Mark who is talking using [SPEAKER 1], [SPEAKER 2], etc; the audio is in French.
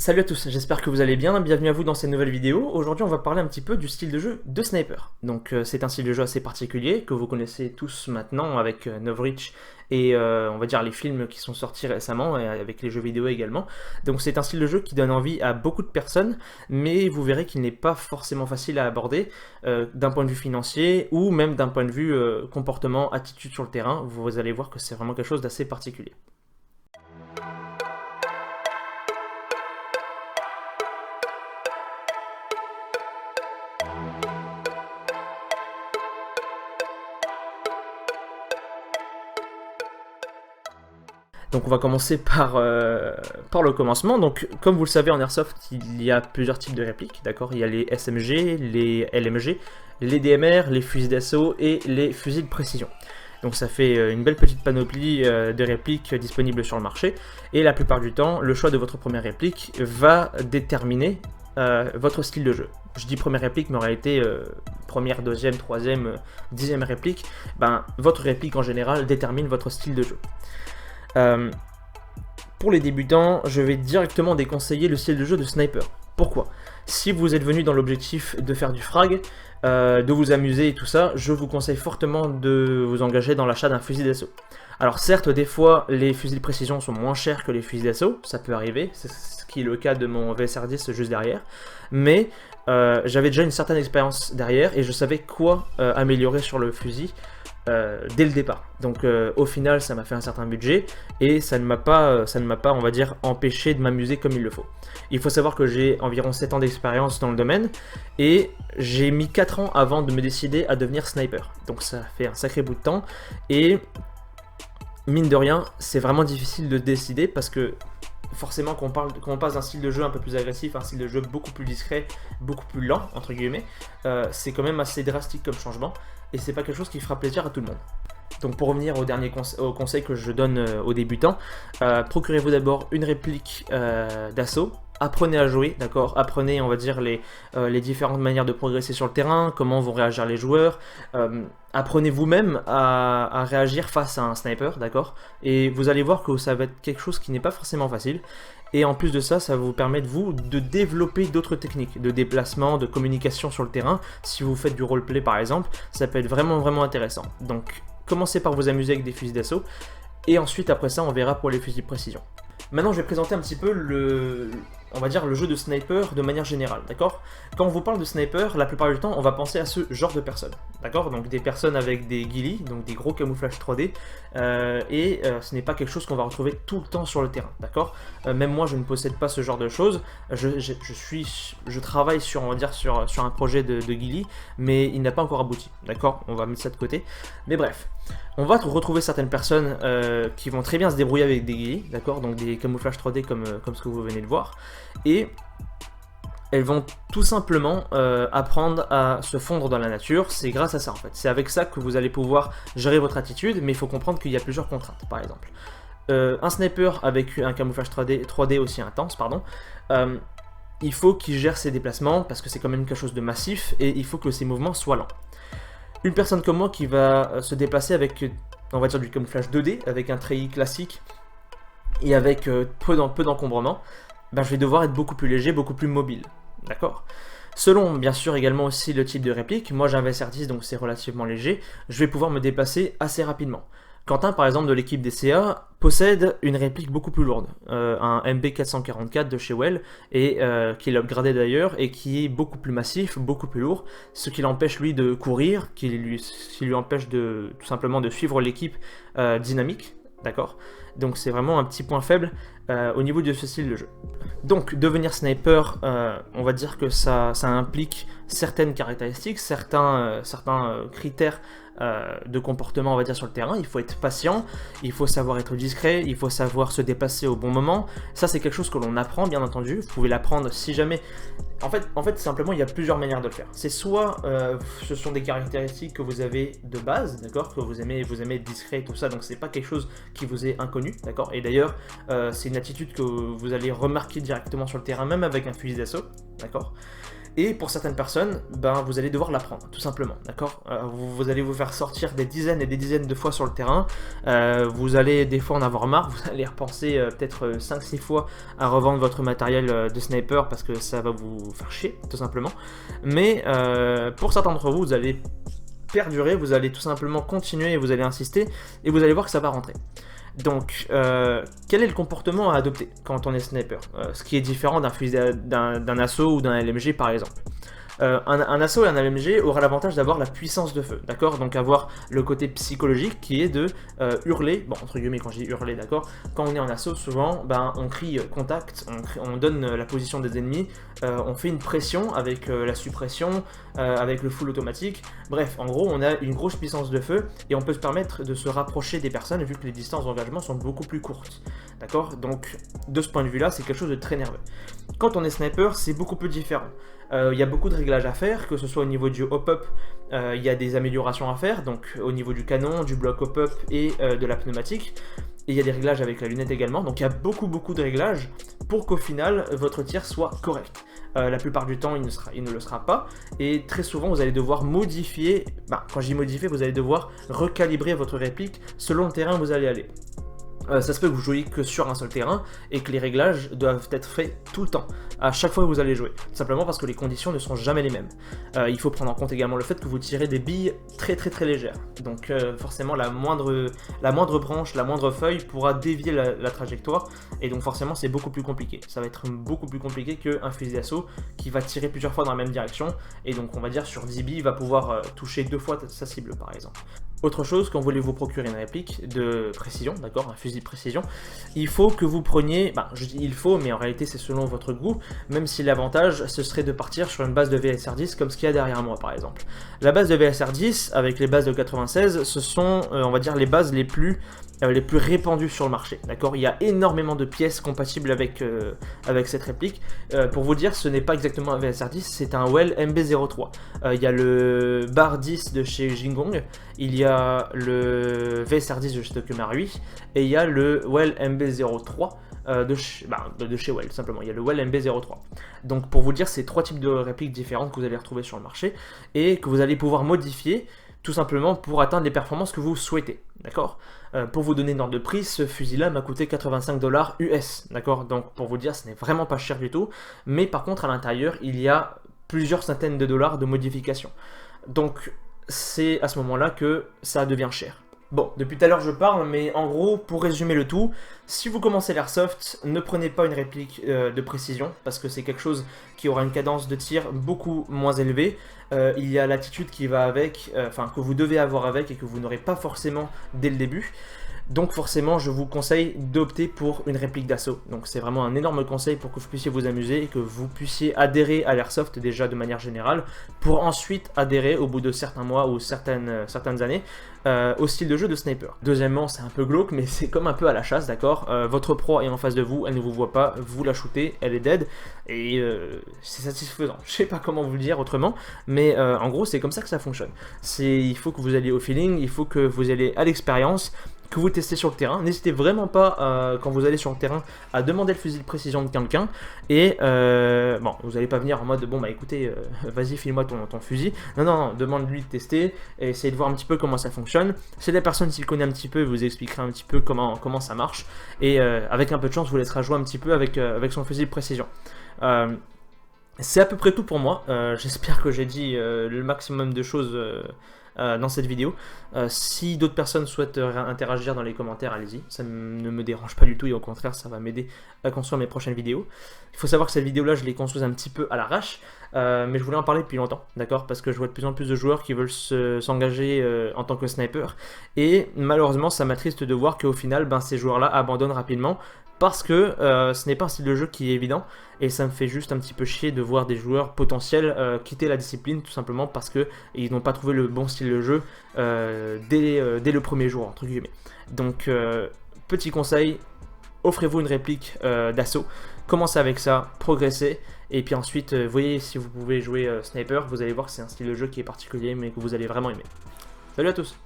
[SPEAKER 1] Salut à tous, j'espère que vous allez bien, bienvenue à vous dans cette nouvelle vidéo. Aujourd'hui on va parler un petit peu du style de jeu de Sniper. Donc c'est un style de jeu assez particulier que vous connaissez tous maintenant avec Novreach et on va dire les films qui sont sortis récemment et avec les jeux vidéo également. Donc c'est un style de jeu qui donne envie à beaucoup de personnes, mais vous verrez qu'il n'est pas forcément facile à aborder d'un point de vue financier ou même d'un point de vue comportement, attitude sur le terrain. Vous allez voir que c'est vraiment quelque chose d'assez particulier. Donc on va commencer par le commencement. Donc comme vous le savez en Airsoft, il y a plusieurs types de répliques, d'accord. Il y a les SMG, les LMG, les DMR, les fusils d'assaut et les fusils de précision. Donc ça fait une belle petite panoplie de répliques disponibles sur le marché. Et la plupart du temps, le choix de votre première réplique va déterminer votre style de jeu. Je dis première réplique, mais en réalité, première, deuxième, troisième, dixième réplique, votre réplique en général détermine votre style de jeu. Pour les débutants, je vais directement déconseiller le style de jeu de Sniper. Pourquoi? Si vous êtes venu dans l'objectif de faire du frag, de vous amuser et tout ça, je vous conseille fortement de vous engager dans l'achat d'un fusil d'assaut. Alors certes, des fois, les fusils de précision sont moins chers que les fusils d'assaut, ça peut arriver, c'est ce qui est le cas de mon VSR10 juste derrière, mais j'avais déjà une certaine expérience derrière et je savais quoi améliorer sur le fusil dès le départ. Donc au final ça m'a fait un certain budget et ça ne m'a pas, on va dire, empêché de m'amuser comme il le faut. Il faut savoir que j'ai environ 7 ans d'expérience dans le domaine et j'ai mis 4 ans avant de me décider à devenir sniper. Donc ça fait un sacré bout de temps et mine de rien c'est vraiment difficile de décider parce que forcément quand on passe d'un style de jeu un peu plus agressif à un style de jeu beaucoup plus discret, beaucoup plus lent entre guillemets, c'est quand même assez drastique comme changement et c'est pas quelque chose qui fera plaisir à tout le monde. Donc pour revenir au conseil que je donne aux débutants, procurez-vous d'abord une réplique d'assaut. Apprenez à jouer, d'accord. Apprenez, on va dire, les différentes manières de progresser sur le terrain, comment vont réagir les joueurs. Apprenez vous-même à réagir face à un sniper, d'accord. Et vous allez voir que ça va être quelque chose qui n'est pas forcément facile. Et en plus de ça, ça va vous permettre, vous, de développer d'autres techniques de déplacement, de communication sur le terrain. Si vous faites du roleplay, par exemple, ça peut être vraiment intéressant. Donc, commencez par vous amuser avec des fusils d'assaut. Et ensuite, après ça, on verra pour les fusils de précision. Maintenant, je vais présenter un petit peu on va dire le jeu de sniper de manière générale, d'accord. Quand on vous parle de sniper, la plupart du temps, on va penser à ce genre de personnes, d'accord. Donc des personnes avec des ghillies, donc des gros camouflages 3D, ce n'est pas quelque chose qu'on va retrouver tout le temps sur le terrain, d'accord. Même moi, je ne possède pas ce genre de choses. Je travaille sur, on va dire, sur un projet de ghillie, mais il n'a pas encore abouti, d'accord. On va mettre ça de côté. Mais bref, on va retrouver certaines personnes qui vont très bien se débrouiller avec des ghillies, d'accord, donc des camouflages 3D comme ce que vous venez de voir, et elles vont tout simplement apprendre à se fondre dans la nature. C'est grâce à ça en fait, c'est avec ça que vous allez pouvoir gérer votre attitude, mais il faut comprendre qu'il y a plusieurs contraintes. Par exemple, un sniper avec un camouflage 3D aussi intense, il faut qu'il gère ses déplacements parce que c'est quand même quelque chose de massif et il faut que ses mouvements soient lents. Une personne comme moi qui va se déplacer avec, on va dire, du camouflage 2D, avec un treillis classique et avec peu d'encombrement, je vais devoir être beaucoup plus léger, beaucoup plus mobile, d'accord. Selon, bien sûr, également aussi le type de réplique, moi j'ai un VSR10 donc c'est relativement léger, je vais pouvoir me déplacer assez rapidement. Quentin, par exemple, de l'équipe des CA, possède une réplique beaucoup plus lourde, un MB444 de chez Well, et qui est upgradé d'ailleurs, et qui est beaucoup plus massif, beaucoup plus lourd, ce qui l'empêche lui de courir, qui lui empêche tout simplement de suivre l'équipe dynamique, d'accord. Donc c'est vraiment un petit point faible au niveau de ce style de jeu. Donc devenir sniper, on va dire que ça implique certaines caractéristiques, certains critères de comportement, on va dire, sur le terrain. Il faut être patient, il faut savoir être discret, il faut savoir se déplacer au bon moment. Ça c'est quelque chose que l'on apprend, bien entendu. Vous pouvez l'apprendre si jamais... En fait, simplement, il y a plusieurs manières de le faire. C'est soit ce sont des caractéristiques que vous avez de base, d'accord, que vous aimez être discret et tout ça, donc c'est pas quelque chose qui vous est inconnu, d'accord. Et d'ailleurs, c'est une attitude que vous allez remarquer directement sur le terrain, même avec un fusil d'assaut, d'accord. Et pour certaines personnes, ben, vous allez devoir l'apprendre, tout simplement, d'accord. Vous allez vous faire sortir des dizaines et des dizaines de fois sur le terrain, vous allez des fois en avoir marre, vous allez repenser peut-être 5-6 fois à revendre votre matériel de sniper parce que ça va vous faire chier, tout simplement. Mais pour certains d'entre vous, vous allez perdurer, vous allez tout simplement continuer et vous allez insister et vous allez voir que ça va rentrer. Donc, quel est le comportement à adopter quand on est sniper, ce qui est différent d'un fusil, d'un assaut ou d'un LMG par exemple. Un assaut et un LMG aura l'avantage d'avoir la puissance de feu, d'accord. Donc avoir le côté psychologique qui est de hurler, bon entre guillemets quand je dis hurler, d'accord. Quand on est en assaut, souvent, ben, on crie contact, on donne la position des ennemis, on fait une pression avec la suppression, avec le full automatique. Bref, en gros, on a une grosse puissance de feu et on peut se permettre de se rapprocher des personnes vu que les distances d'engagement sont beaucoup plus courtes, d'accord. Donc de ce point de vue-là, c'est quelque chose de très nerveux. Quand on est sniper, c'est beaucoup plus différent. Il y a beaucoup de réglages à faire, que ce soit au niveau du hop-up, il y a des améliorations à faire, donc au niveau du canon, du bloc hop-up et de la pneumatique. Et il y a des réglages avec la lunette également, donc il y a beaucoup de réglages pour qu'au final votre tir soit correct. La plupart du temps il ne le sera pas, et très souvent vous allez devoir modifier, quand je dis modifier, vous allez devoir recalibrer votre réplique selon le terrain où vous allez aller. Ça se peut que vous jouiez que sur un seul terrain et que les réglages doivent être faits tout le temps, à chaque fois que vous allez jouer, tout simplement parce que les conditions ne sont jamais les mêmes. Il faut prendre en compte également le fait que vous tirez des billes très légères, donc forcément la moindre branche, la moindre feuille pourra dévier la trajectoire, et donc forcément c'est beaucoup plus compliqué. Ça va être beaucoup plus compliqué qu'un fusil d'assaut qui va tirer plusieurs fois dans la même direction, et donc on va dire sur 10 billes il va pouvoir toucher 2 fois sa cible par exemple. Autre chose, quand vous voulez vous procurer une réplique de précision, d'accord, un fusil de précision, il faut que vous preniez, je dis il faut, mais en réalité c'est selon votre goût, même si l'avantage ce serait de partir sur une base de VSR10 comme ce qu'il y a derrière moi par exemple. La base de VSR10 avec les bases de 96, ce sont, on va dire, les bases les plus répandues sur le marché, d'accord. Il y a énormément de pièces compatibles avec cette réplique. Pour vous dire, ce n'est pas exactement un VSR10, c'est un Well MB03. Il y a le Bar 10 de chez Jingong, il y a le VSR10 de chez Tokyo Marui, et il y a le Well MB03 de chez Well, simplement. Il y a le Well MB03. Donc pour vous dire, c'est 3 types de répliques différentes que vous allez retrouver sur le marché, et que vous allez pouvoir modifier tout simplement pour atteindre les performances que vous souhaitez, d'accord. Pour vous donner une ordre de prix, ce fusil-là m'a coûté 85 $ US, d'accord. Donc pour vous dire, ce n'est vraiment pas cher du tout, mais par contre à l'intérieur, il y a plusieurs centaines de dollars de modifications. Donc c'est à ce moment-là que ça devient cher. Bon, depuis tout à l'heure je parle, mais en gros, pour résumer le tout, si vous commencez l'airsoft, ne prenez pas une réplique de précision, parce que c'est quelque chose qui aura une cadence de tir beaucoup moins élevée. Il y a l'attitude qui va avec, que vous devez avoir avec et que vous n'aurez pas forcément dès le début. Donc forcément, je vous conseille d'opter pour une réplique d'assaut. Donc c'est vraiment un énorme conseil pour que vous puissiez vous amuser et que vous puissiez adhérer à l'airsoft déjà de manière générale, pour ensuite adhérer au bout de certains mois ou certaines années au style de jeu de sniper. Deuxièmement, c'est un peu glauque, mais c'est comme un peu à la chasse, d'accord. Votre proie est en face de vous, elle ne vous voit pas, vous la shootez, elle est dead, et c'est satisfaisant. Je sais pas comment vous le dire autrement, mais en gros c'est comme ça que ça fonctionne. Il faut que vous alliez au feeling, il faut que vous alliez à l'expérience, que vous testez sur le terrain. N'hésitez vraiment pas, quand vous allez sur le terrain, à demander le fusil de précision de quelqu'un. Et bon, vous n'allez pas venir en mode, bon bah écoutez, vas-y file-moi ton fusil. Non, demande-lui de tester, et essayez de voir un petit peu comment ça fonctionne. C'est la personne qui le connaît un petit peu, vous expliquera un petit peu comment ça marche. Et avec un peu de chance, vous laissera jouer un petit peu avec son fusil de précision. C'est à peu près tout pour moi. J'espère que j'ai dit le maximum de choses dans cette vidéo. Si d'autres personnes souhaitent interagir dans les commentaires, allez-y, ça ne me dérange pas du tout, et au contraire ça va m'aider à construire mes prochaines vidéos. Il faut savoir que cette vidéo là je l'ai construite un petit peu à l'arrache, mais je voulais en parler depuis longtemps, d'accord, parce que je vois de plus en plus de joueurs qui veulent s'engager en tant que sniper, et malheureusement ça m'attriste de voir qu'au final ces joueurs là abandonnent rapidement, parce que ce n'est pas un style de jeu qui est évident, et ça me fait juste un petit peu chier de voir des joueurs potentiels quitter la discipline, tout simplement parce qu'ils n'ont pas trouvé le bon style de jeu dès le premier jour, entre guillemets. Donc petit conseil, offrez-vous une réplique d'assaut, commencez avec ça, progressez, et puis ensuite voyez si vous pouvez jouer sniper. Vous allez voir que c'est un style de jeu qui est particulier mais que vous allez vraiment aimer. Salut à tous!